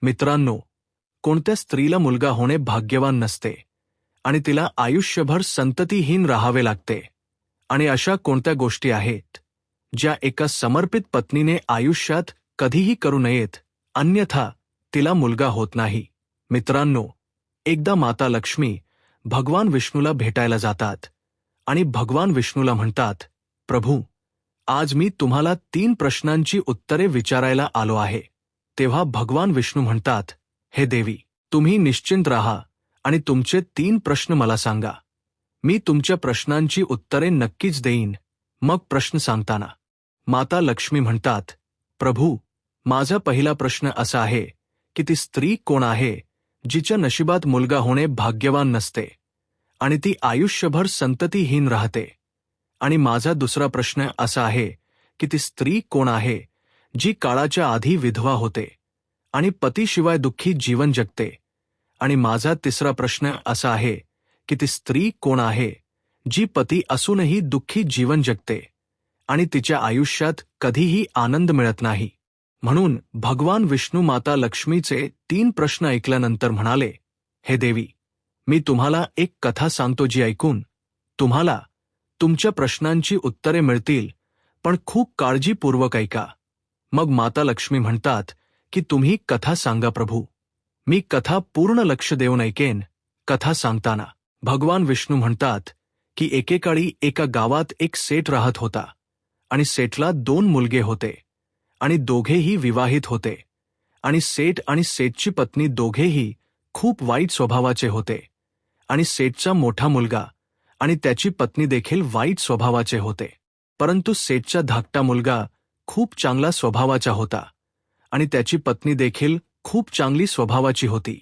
मित्रांनो, कोणत्या स्त्रीला मुलगा होणे भाग्यवान नसते आणि तिला आयुष्यभर संततीहीन राहावे लागते? आणि अशा कोणत्या गोष्टी आहेत ज्या एका समर्पित पत्नीने आयुष्यात कधीही करू नयेत, अन्यथा तिला मुलगा होत नाही? मित्रांनो, एकदा माता लक्ष्मी भगवान विष्णूला भेटायला जातात आणि भगवान विष्णूला म्हणतात, प्रभू, आज मी तुम्हाला 3 प्रश्नांची उत्तरे विचारायला आलो आहे. तेव्हा भगवान विष्णू म्हणतात, हे देवी, तुम्ही निश्चिंत राहा आणि तुमचे 3 प्रश्न मला सांगा. मी तुमच्या प्रश्नांची उत्तरे नक्कीच देईन. मग प्रश्न सांगताना माता लक्ष्मी म्हणतात, प्रभू, माझा पहिला प्रश्न असा आहे की ती स्त्री कोण आहे जिच्या नशिबात मुलगा होणे भाग्यवान नसते आणि ती आयुष्यभर संततीहीन राहते? आणि माझा दुसरा प्रश्न असा आहे की ती स्त्री कोण आहे जी काळाच्या आधी विधवा होते आणि पतीशिवाय दुःखी जीवन जगते? आणि माझा तिसरा प्रश्न असा आहे की ती स्त्री कोण आहे जी पती असूनही दुःखी जीवन जगते आणि तिच्या आयुष्यात कधीही आनंद मिळत नाही? म्हणून भगवान विष्णू माता लक्ष्मीचे 3 प्रश्न ऐकल्यानंतर म्हणाले, हे देवी, मी तुम्हाला एक कथा सांगतो जी ऐकून तुम्हाला तुमच्या प्रश्नांची उत्तरे मिळतील, पण खूप काळजीपूर्वक ऐका. मग माता लक्ष्मी म्हणतात की तुम्ही कथा सांगा प्रभू. मी कथा पूर्ण लक्ष देऊन ऐकेन. कथा सांगताना भगवान विष्णू म्हणतात की एकेकाळी एका गावात एक सेठ राहत होता आणि सेठला 2 मुलगे होते आणि दोघेही विवाहित होते. आणि सेठ आणि सेठची पत्नी दोघेही खूप वाईट स्वभावाचे होते आणि सेठचा मोठा मुलगा आणि त्याची पत्नी देखील वाईट स्वभावाचे होते. परंतु सेठचा धाकटा मुलगा खूप चांगला स्वभावाचा होता आणि त्याची पत्नी देखील खूप चांगली स्वभावाची होती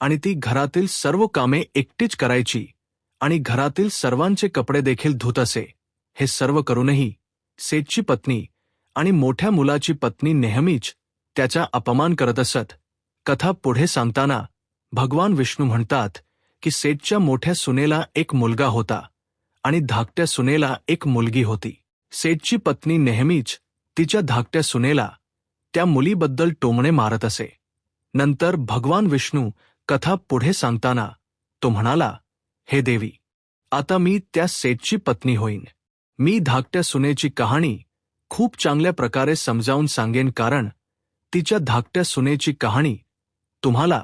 आणि ती घरातील सर्व कामे एकटीच करायची आणि घरातील सर्वांचे कपडे देखील धुत असे. हे सर्व करूनही सेठची पत्नी आणि मोठ्या मुलाची पत्नी नेहमीच त्याचा अपमान करत असत. कथा पुढे सांगताना भगवान विष्णू म्हणतात की सेठच्या मोठ्या सुनेला एक मुलगा होता आणि धाकट्या सुनेला एक मुलगी होती. सेठची पत्नी नेहमीच तिच्या धाकट्या सुनेला त्या मुलीबद्दल टोमणे मारत असे. नंतर भगवान विष्णू कथा पुढे सांगताना तो म्हणाला, हे देवी, आता मी त्या सेठची पत्नी होईन. मी धाकट्या सुनेची कहाणी खूप चांगल्या प्रकारे समजावून सांगेन, कारण तिच्या धाकट्या सुनेची कहाणी तुम्हाला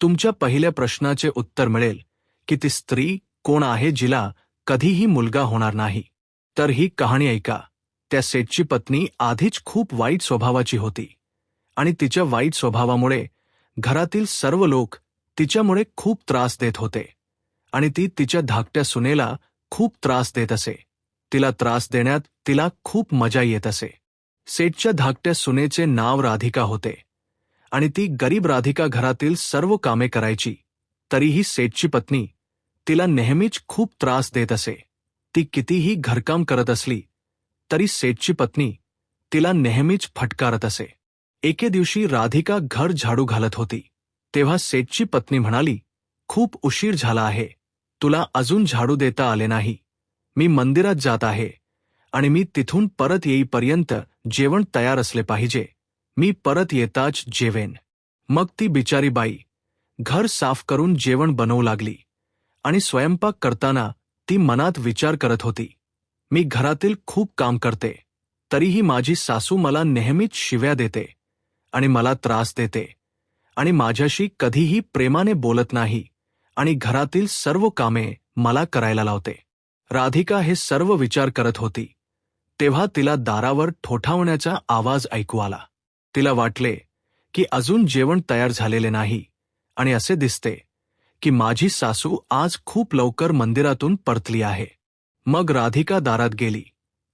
तुमच्या पहिल्या प्रश्नाचे उत्तर मिळेल की ती स्त्री कोण आहे जिला कधीही मुलगा होणार नाही. तर ही कहाणी ऐका. त्या सेठची पत्नी आधीच खूप वाईट स्वभावाची होती आणि तिच्या वाईट स्वभावामुळे घरातील सर्व लोक तिच्यामुळे खूप त्रास देत होते आणि ती तिच्या धाकट्या सुनेला खूप त्रास देत असे. तिला त्रास देण्यात तिला खूप मजा येत असे. सेठच्या धाकट्या सुनेचे नाव राधिका होते आणि ती गरीब राधिका घरातील सर्व कामे करायची. तरीही सेठची पत्नी तिला नेहमीच खूप त्रास देत असे. ती कितीही घरकाम करत असली तरी सेठची पत्नी तिला नेहमीच फटकारत असे. एके दिवशी राधिका घर झाडू घालत होती. तेव्हा सेठची पत्नी म्हणाली, खूप उशीर झाला आहे, तुला अजून झाडू देता आले नाही. मी मंदिरात जात आहे आणि मी तिथून परत येईपर्यंत जेवण तयार असले पाहिजे. मी परत येताच जेवेन. मग ती बिचारी बाई घर साफ करून जेवण बनवू लागली आणि स्वयंपाक करताना ती मनात विचार करत होती, मी घरातील खूप काम करते, तरीही माझी सासू मला नेहमीच शिव्या देते आणि मला त्रास देते आणि माझ्याशी कधीही प्रेमाने बोलत नाही आणि घरातील सर्व कामे मला करायला लावते. राधिका हे सर्व विचार करत होती. तेव्हा तिला दारावर ठोठावण्याचा आवाज ऐकू आला. तिला वाटले की अजून जेवण तयार झालेले नाही आणि असे दिसते की माझी सासू आज खूप लवकर मंदिरातून परतली आहे. मग राधिका दारात गेली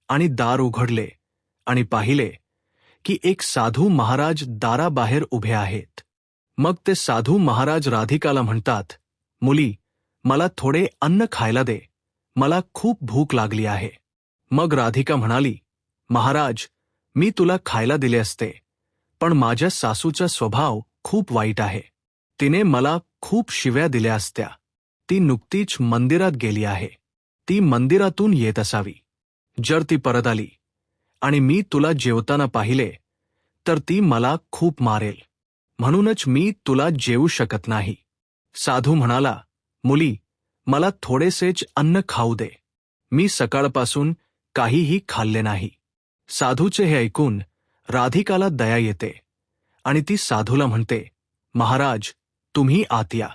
आणि दार उघडले आणि पाहिले की एक साधू महाराज दाराबाहेर उभे आहेत. मग ते साधू महाराज राधिकाला म्हणतात, मुली, मला थोडे अन्न खायला दे, मला खूप भूक लागली आहे. मग राधिका म्हणाली, महाराज, मी तुला खायला दिले असते, पण माझ्या सासूचा स्वभाव खूप वाईट आहे. तिने मला खूप शिव्या दिल्या असत्या. ती नुकतीच मंदिरात गेली आहे. ती मंदिरातून येत असावी. जर ती परत आली आणि मी तुला जेवताना पाहिले तर ती मला खूप मारेल. म्हणूनच मी तुला जेवू शकत नाही. साधू म्हणाला, मुली, मला थोडेसेच अन्न खाऊ दे. मी सकाळपासून काहीही खाल्ले नाही. साधूचे हे ऐकून राधिकाला दया येते आणि ती साधूला म्हणते, महाराज, तुम्ही आत या.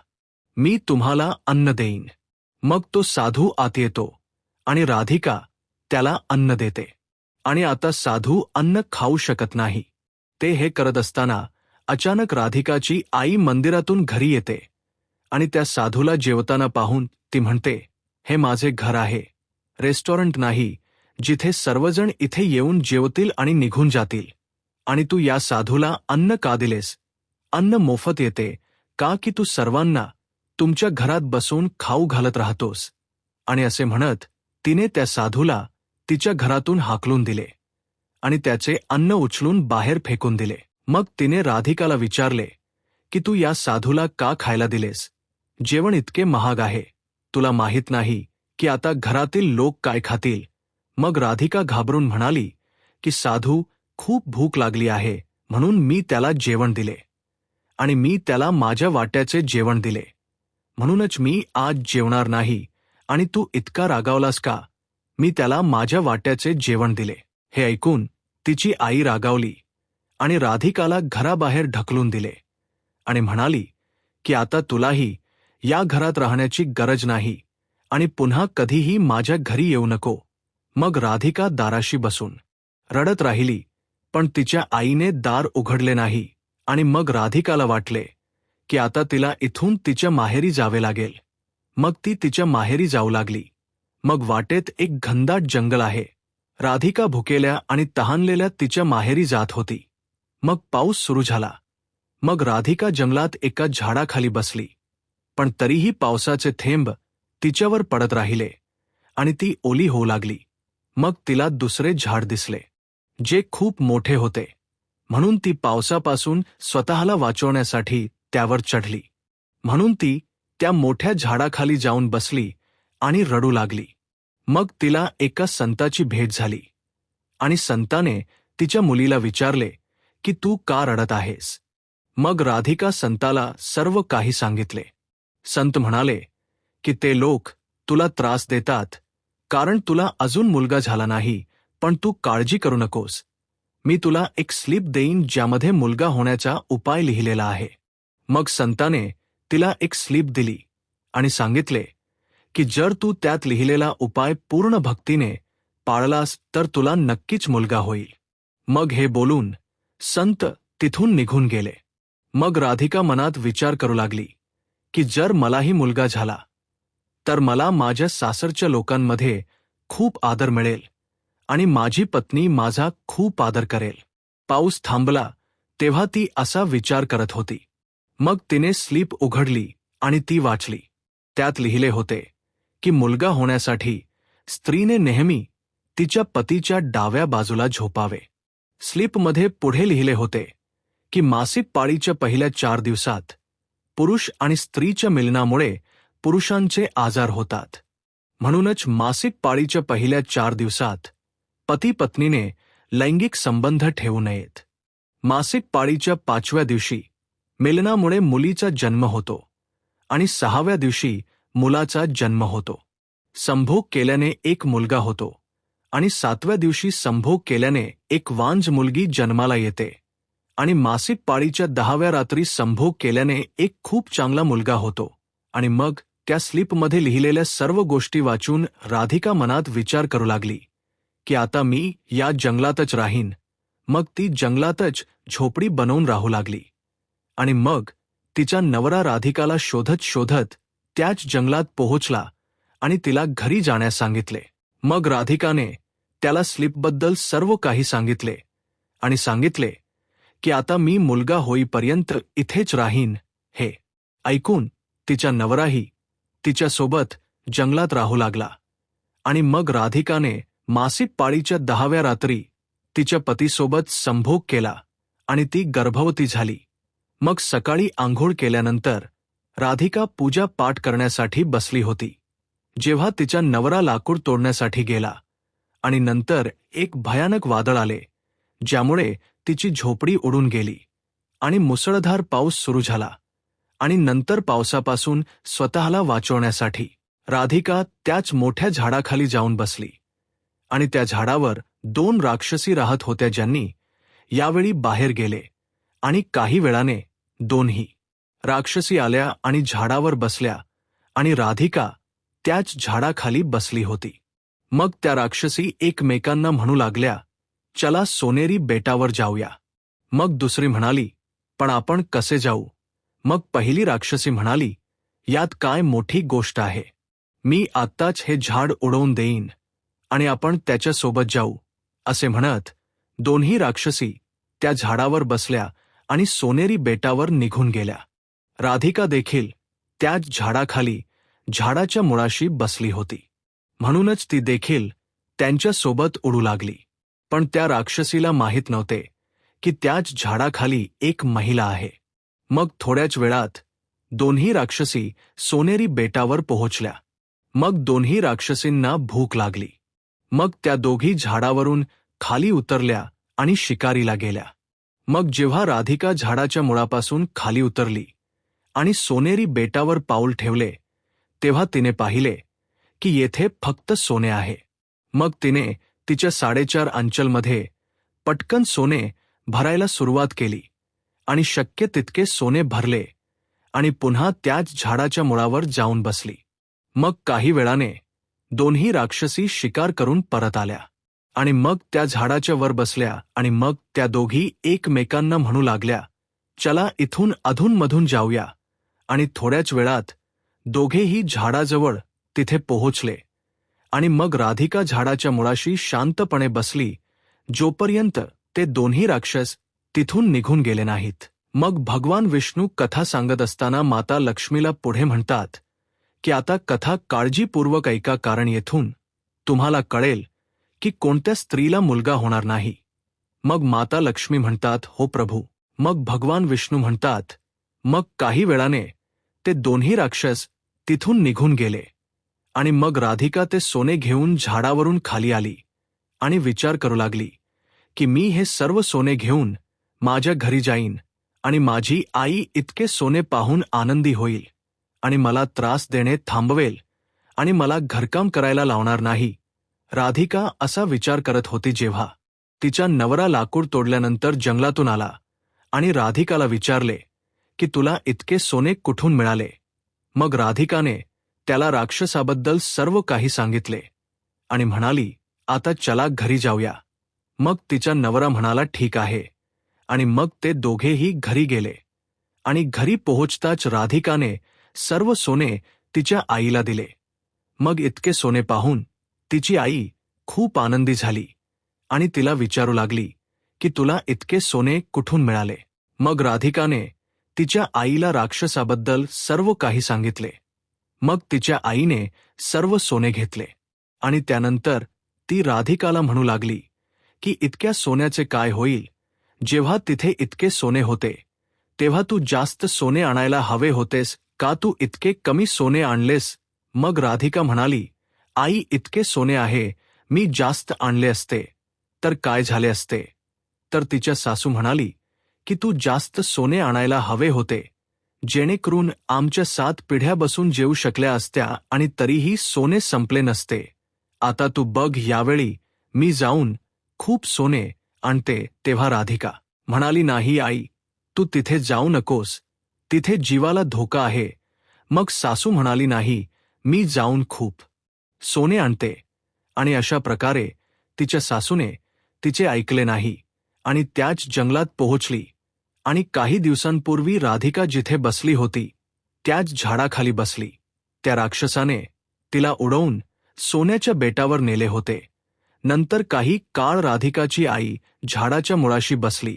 मी तुम्हाला अन्न देईन. मग तो साधू आत येतो आणि राधिका त्याला अन्न देते. आणि आता साधू अन्न खाऊ शकत नाही. ते हे करत असताना अचानक राधिकाची आई मंदिरातून घरी येते आणि त्या साधूला जेवताना पाहून ती म्हणते, हे माझे घर आहे, रेस्टॉरंट नाही जिथे सर्वजण इथे येऊन जेवतील आणि निघून जातील. आणि तू या साधूला अन्न का दिलेस? अन्न मोफत येते का की तू सर्वांना तुमच्या घरात बसून खाऊ घालत राहतोस? आणि असे म्हणत तिने त्या साधूला तिच्या घरातून हाकलून दिले आणि त्याचे अन्न उचलून बाहेर फेकून दिले. मग तिने राधिकाला विचारले की तू या साधूला का खायला दिलेस? जेवण इतके महाग आहे, तुला माहीत नाही की आता घरातील लोक काय खातील? मग राधिका घाबरून म्हणाली की साधू, खूप भूक लागली आहे म्हणून मी त्याला जेवण दिले आणि मी त्याला माझ्या वाट्याचे जेवण दिले. म्हणूनच मी आज जेवणार नाही. आणि तू इतका रागावलास का? मी त्याला माझ्या वाट्याचे जेवण दिले. हे ऐकून तिची आई रागावली आणि राधिकाला घराबाहेर ढकलून दिले आणि म्हणाली की आता तुलाही या घरात राहण्याची गरज नाही आणि पुन्हा कधीही माझ्या घरी येऊ नको. मग राधिका दाराशी बसून रडत राहिली, पण तिच्या आईने दार उघडले नाही. आणि मग राधिकाला वाटले की आता तिला इथून तिच्या माहेरी जावे लागेल. मग ती तिच्या माहेरी जाऊ लागली. मग वाटेत एक घनदाट जंगल आहे. राधिका भुकेल्या आणि तहानलेल्या तिच्या माहेरी जात होती. मग पाऊस सुरू झाला. मग राधिका जंगलात एका झाडाखाली बसली, पण तरीही पावसाचे थेंब तिच्यावर पडत राहिले आणि ती ओली होऊ लागली. मग तिला दुसरे झाड दिसले, जे खूप मोठे होते. म्हणून ती पावसापासून स्वतःला वाचवण्यासाठी त्यावर चढली. म्हणून ती त्या मोठ्या झाडाखाली जाऊन बसली आणि रडू लागली. मग तिला एका संताची भेट झाली आणि संताने तिच्या मुलीला विचारले की तू का रडत आहेस? मग राधिका संताला सर्व काही सांगितले. संत म्हणाले की ते लोक तुला त्रास देतात कारण तुला अजून मुलगा झाला नाही, पण तू काळजी करू नकोस. मी तुला एक स्लिप देईन ज्यामध्ये मुलगा होण्याचा उपाय लिहिलेला आहे. मग संताने तिला एक स्लिप दिली आणि सांगितले की जर तू त्यात लिहिलेला उपाय पूर्ण भक्तीने पाळलास तर तुला नक्कीच मुलगा होईल. मग हे बोलून संत तिथून निघून गेले. मग राधिका मनात विचार करू लागली की जर मलाही मुलगा झाला तर मला माझ्या सासरच्या लोकांमध्ये खूप आदर मिळेल आणि माझी पत्नी माझा खूप आदर करेल. पाऊस थांबला तेव्हा ती असा विचार करत होती. मग तिने स्लीप उघडली आणि ती वाचली. त्यात लिहिले होते की मुलगा होण्यासाठी स्त्रीने नेहमी तिच्या पतीच्या डाव्या बाजूला झोपावे. स्लीपमध्ये पुढे लिहिले होते की मासिक पाळीच्या पहिल्या 4 दिवसात पुरुष आणि स्त्रीच्या मिलनामुळे पुरुषांचे आजार होतात. म्हणूनच मासिक पाळीच्या पहिल्या 4 दिवसात पती पत्नीने लैंगिक संबंध ठेवू नयेत. मासिक पाळीच्या 5व्या दिवशी मिलनामुळे मुलीचा जन्म होतो आणि 6व्या दिवशी मुलाचा जन्म होतो. संभोग केल्याने एक मुलगा होतो आणि 7व्या दिवशी संभोग केल्याने एक वांझ मुलगी जन्माला येते आणि मासिक पाळीच्या 10व्या रात्री संभोग केल्याने एक खूप चांगला मुलगा होतो. आणि मग त्या स्लीपमध्ये लिहिलेल्या सर्व गोष्टी वाचून राधिका मनात विचार करू लागली की आता मी या जंगलातच राहीन. मग ती जंगलातच झोपडी बनवून राहू लागली. आणि मग तिचा नवरा राधिकाला शोधत शोधत त्याच जंगलात पोहोचला आणि तिला घरी जाण्यास सांगितले. मग राधिकाने त्याला स्लीपबद्दल सर्व काही सांगितले आणि सांगितले की आता मी मुलगा होईपर्यंत इथेच राहीन. हे ऐकून तिचा नवराही तिच्यासोबत जंगलात राहू लागला. आणि मग राधिकाने मासिक पाळीच्या 10व्या रात्री तिच्या पतीसोबत संभोग केला आणि ती गर्भवती झाली. मग सकाळी आंघोळ केल्यानंतर राधिका पूजा पाठ करण्यासाठी बसली होती, जेव्हा तिचा नवरा लाकूड तोडण्यासाठी गेला आणि नंतर एक भयानक वादळ आले, ज्यामुळे तिची झोपडी उडून गेली आणि मुसळधार पाऊस सुरू झाला आणि नंतर पावसापासून स्वतःला वाचवण्यासाठी राधिका त्याच मोठ्या झाडाखाली जाऊन बसली. आणि त्या झाडावर 2 राक्षसी राहत होत्या, ज्यांनी यावेळी बाहेर गेले आणि काही वेळाने दोन्ही राक्षसी आल्या आणि झाडावर बसल्या आणि राधिका त्याच झाडाखाली बसली होती. मग त्या राक्षसी एकमेकांना म्हणू लागल्या, चला सोनेरी बेटावर जाऊया. मग दुसरी म्हणाली, पण आपण कसे जाऊ? मग पहिली राक्षसी म्हणाली, यात काय मोठी गोष्ट आहे, मी आत्ताच हे झाड उडवून देईन आणि आपण त्याच्यासोबत जाऊ. असे म्हणत दोन्ही राक्षसी त्या झाडावर बसल्या आणि सोनेरी बेटावर निघून गेल्या. राधिका देखील त्याच झाडाखाली झाडाच्या मुळाशी बसली होती. म्हणूनच ती देखील त्यांच्यासोबत उडू लागली. पण त्या राक्षसीला माहीत नव्हते की त्याच झाडाखाली एक महिला आहे. मग थोड्याच वेळात दोन्ही राक्षसी सोनेरी बेटावर पोहोचल्या. मग दोन्ही राक्षसींना भूक लागली. मग त्या दोघी झाडावरून खाली उतरल्या आणि शिकारीला गेल्या. मग जेव्हा राधिका झाडाच्या मुळापासून खाली उतरली आणि सोनेरी बेटावर पाऊल ठेवले, तेव्हा तिने पाहिले की येथे फक्त सोने आहे. मग तिने तिच्या 4.5 अंचलमध्ये पटकन सोने भरायला सुरुवात केली आणि शक्य तितके सोने भरले आणि पुन्हा त्याच झाडाच्या मुळावर जाऊन बसली. मग काही वेळाने दोन्ही राक्षसी शिकार करून परत आल्या आणि मग त्या झाडाच्या वर बसल्या आणि मग त्या दोघी एकमेकांना म्हणू लागल्या, चला इथून अधूनमधून जाऊया. आणि थोड्याच वेळात दोघेही झाडाजवळ तिथे पोहोचले आणि मग राधिका झाडाच्या मुळाशी शांतपणे बसली, जोपर्यंत ते दोन्ही राक्षस तिथून निघून गेले नाहीत. मग भगवान विष्णू कथा सांगत असताना माता लक्ष्मीला पुढे म्हणतात की आता कथा काळजीपूर्वक ऐका, कारण येथून तुम्हाला कळेल की कोणत्या स्त्रीला मुलगा होणार नाही. मग माता लक्ष्मी म्हणतात, हो प्रभू. मग भगवान विष्णू म्हणतात, मग काही वेळाने ते दोन्ही राक्षस तिथून निघून गेले आणि मग राधिका ते सोने घेऊन झाडावरून खाली आली आणि विचार करू लागली की मी हे सर्व सोने घेऊन माझ्या घरी जाईन आणि माझी आई इतके सोने पाहून आनंदी होईल आणि मला त्रास देणे थांबवेल आणि मला घरकाम करायला लावणार नाही. राधिका असा विचार करत होती जेव्हा तिचा नवरा लाकूड तोडल्यानंतर जंगलातून आला आणि राधिकाला विचारले की तुला इतके सोने कुठून मिळाले. मग राधिकाने त्याला राक्षसाबद्दल सर्व काही सांगितले आणि म्हणाली, आता चला घरी जाऊया. मग तिचा नवरा म्हणाला, ठीक आहे. आणि मग ते दोघेही घरी गेले आणि घरी पोहोचताच राधिकाने सर्व सोने तिच्या आईला दिले. मग इतके सोने पाहून तिची आई खूप आनंदी झाली आणि तिला विचारू लागली की तुला इतके सोने कुठून मिळाले. मग राधिकाने तिच्या आईला राक्षसाबद्दल सर्व काही सांगितले. मग तिच्या आईने सर्व सोने घेतले आणि त्यानंतर ती राधिकाला म्हणू लागली की इतक्या सोन्याचे काय होईल, जेव्हा तिथे इतके सोने होते तेव्हा तू जास्त सोने आणायला हवे होतेस का, तू इतके कमी सोने आणलेस. मग राधिका म्हणाली, आई इतके सोने आहे, मी जास्त आणले असते तर काय झाले असते. तर तिच्या सासू म्हणाली की तू जास्त सोने आणायला हवे होते, जेणेकरून आमच्या 7 पिढ्या बसून जेवू शकल्या असत्या आणि तरीही सोने संपले नसते. आता तू बघ, यावेळी मी जाऊन खूप सोने आणते. तेव्हा राधिका म्हणाली, नाही आई, तू तिथे जाऊ नकोस, तिथे जीवाला धोका आहे. मग सासू म्हणाली, नाही, मी जाऊन खूप सोने आणते. आणि अशा प्रकारे तिच्या सासूने तिचे ऐकले नाही आणि त्याच जंगलात पोहोचली आणि काही दिवसांपूर्वी राधिका जिथे बसली होती त्याच झाडाखाली बसली. त्या राक्षसाने तिला उडवून सोन्याच्या बेटावर नेले होते. नंतर काही काळ राधिकाची आई झाडाच्या मुळाशी बसली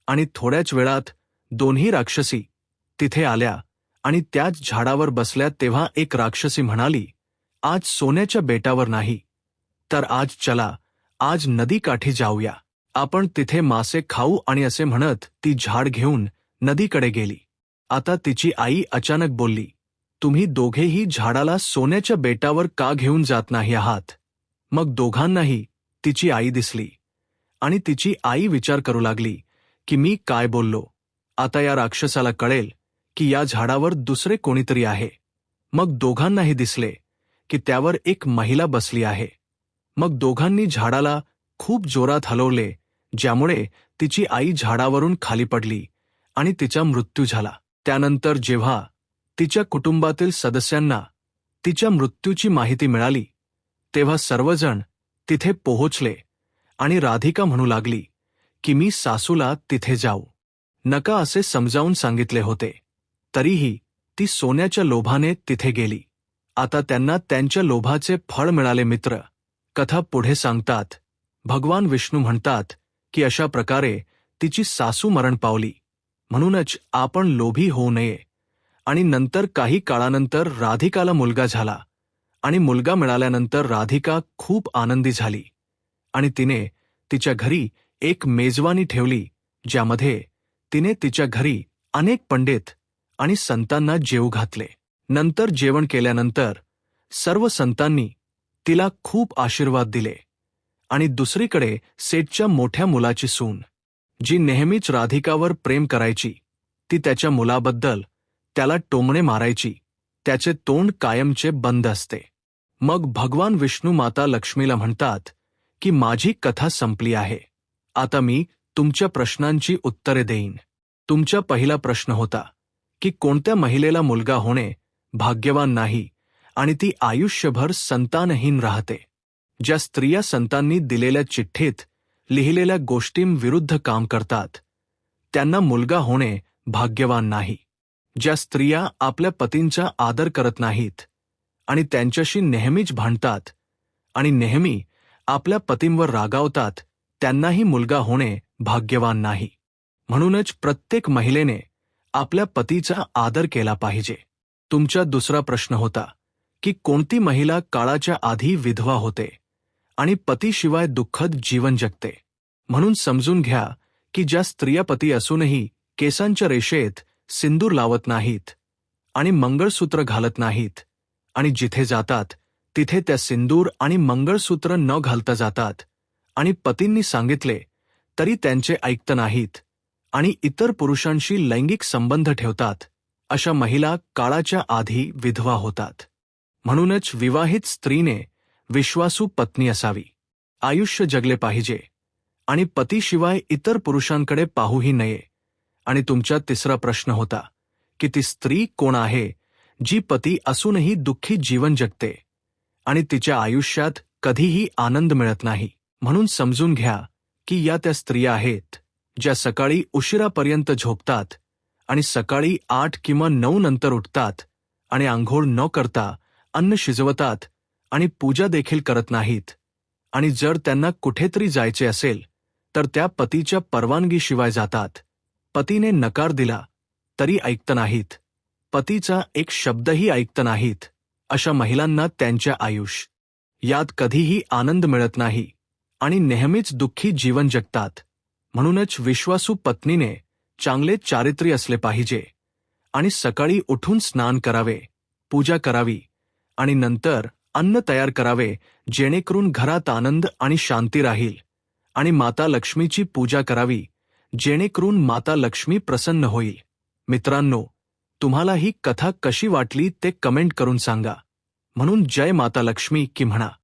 आणि थोड्याच वेळात दोन्ही राक्षसी तिथे आल्या आणि त्याच झाडावर बसल्या. तेव्हा एक राक्षसी म्हणाली, आज सोन्याच्या बेटावर नाही, तर आज चला, आज नदीकाठी जाऊया, आपण तिथे मासे खाऊ. आणि असे म्हणत ती झाड घेऊन नदीकडे गेली. आता तिची आई अचानक बोलली, तुम्ही दोघेही झाडाला सोन्याच्या बेटावर का घेऊन जात नाही आहात. मग दोघांनाही तिची आई दिसली आणि तिची आई विचार करू लागली की मी काय बोललो आता या राक्षसाला कळेल की या झाडावर दुसरे कोणीतरी आहे. मग दोघांनाही दिसले की त्यावर एक महिला बसली आहे. मग दोघांनी झाडाला खूप जोरात हलवले, ज्यामुळे तिची आई झाडावरून खाली पडली आणि तिचा मृत्यू झाला. त्यानंतर जेव्हा तिच्या कुटुंबातील सदस्यांना तिच्या मृत्यूची माहिती मिळाली, तेव्हा सर्वजण तिथे पोहोचले आणि राधिका म्हणू लागली की मी सासूला तिथे जाऊ नका असे समजावून सांगितले होते. तरीही ती सोन्याच्या लोभाने तिथे गेली. आता त्यांना त्यांच्या लोभाचे फळ मिळाले. मित्र कथा पुढे सांगतात, भगवान विष्णू म्हणतात की अशा प्रकारे तिची सासू मरण पावली. म्हणूनच आपण लोभी होऊ नये. आणि नंतर काही काळानंतर राधिकाला मुलगा झाला आणि मुलगा मिळाल्यानंतर राधिका खूप आनंदी झाली आणि तिने तिच्या घरी एक मेजवानी ठेवली, ज्यामध्ये तिने तिच्या घरी अनेक पंडित आणि संतांना जेवू घातले. नंतर जेवण केल्यानंतर सर्व संतांनी तिला खूप आशीर्वाद दिले. आणि दुसरीकडे सेठच्या मोठ्या मुलाची सून, जी नेहमीच राधिकावर प्रेम करायची, ती त्याच्या मुलाबद्दल त्याला टोमणे मारायची. त्याचे तोंड कायमचे बंद असते. मग भगवान विष्णू माता लक्ष्मीला म्हणतात की माझी कथा संपली आहे. आता मी तुमच्या प्रश्नांची उत्तरे देईन. तुमचा पहिला प्रश्न होता की कोणत्या महिलेला मुलगा होणे भाग्यवान नाही आणि ती आयुष्यभर संतानहीन राहते. ज्या स्त्रिया संतांनी दिलेल्या चिठ्ठीत लिहिलेल्या गोष्टींविरुद्ध काम करतात, त्यांना मुलगा होणे भाग्यवान नाही. ज्या स्त्रिया आपल्या पतींचा आदर करत नाहीत आणि त्यांच्याशी नेहमीच भांडतात आणि नेहमी आपल्या पतींवर रागावतात, त्यांनाही मुलगा होणे भाग्यवान नाही. म्हणूनच प्रत्येक महिलेने आपल्या पतीचा आदर केला पाहिजे. तुमचा दुसरा प्रश्न होता की कोणती महिला काळाच्या आधी विधवा होते आणि पतीशिवाय दुःखद जीवन जगते. म्हणून समजून घ्या की ज्या स्त्रिया पती असूनही केसांच्या रेषेत सिंदूर लावत नाहीत आणि मंगळसूत्र घालत नाहीत आणि जिथे जातात तिथे त्या सिंदूर आणि मंगळसूत्र न घालता जातात आणि पतींनी सांगितले तरी त्यांचे ऐकत नाहीत आणि इतर पुरुषांशी लैंगिक संबंध ठेवतात, अशा महिला काळाच्या आधी विधवा होतात. म्हणूनच विवाहित स्त्रीने विश्वासू पत्नी असावी, आयुष्य जगले पाहिजे आणि पतीशिवाय इतर पुरुषांकडे पाहूही नये. आणि तुमचा तिसरा प्रश्न होता की ती स्त्री कोण आहे जी पती असूनही दुःखी जीवन जगते आणि तिच्या आयुष्यात कधीही आनंद मिळत नाही. म्हणून समजून घ्या की या त्या स्त्रिया आहेत ज्या सकाळी उशिरापर्यंत झोपतात आणि सकाळी 8 किंवा 9 नंतर उठतात आणि आंघोळ न करता अन्न शिजवतात आणि पूजा देखील करत नाहीत. आणि जर त्यांना कुठेतरी जायचे असेल तर त्या पतीच्या परवानगीशिवाय जातात. पतीने नकार दिला तरी ऐकत नाहीत, पतीचा एक शब्दही ऐकत नाहीत. अशा महिलांना त्यांच्या आयुष्यात कधीही आनंद मिळत नाही आणि नेहमीच दुःखी जीवन जगतात. म्हणूनच विश्वासू पत्नीने चांगले चारित्र्य असले पाहिजे आणि सकाळी उठून स्नान करावे, पूजा करावी आणि नंतर अन्न तयार करावे, जेणेकरून घरात आनंद आणि शांती राहील. आणि माता लक्ष्मीची पूजा करावी, जेणेकरून माता लक्ष्मी प्रसन्न होईल. मित्रांनो, तुम्हाला ही कथा कशी वाटली ते कमेंट करून सांगा. म्हणून जय माता लक्ष्मी की म्हणा.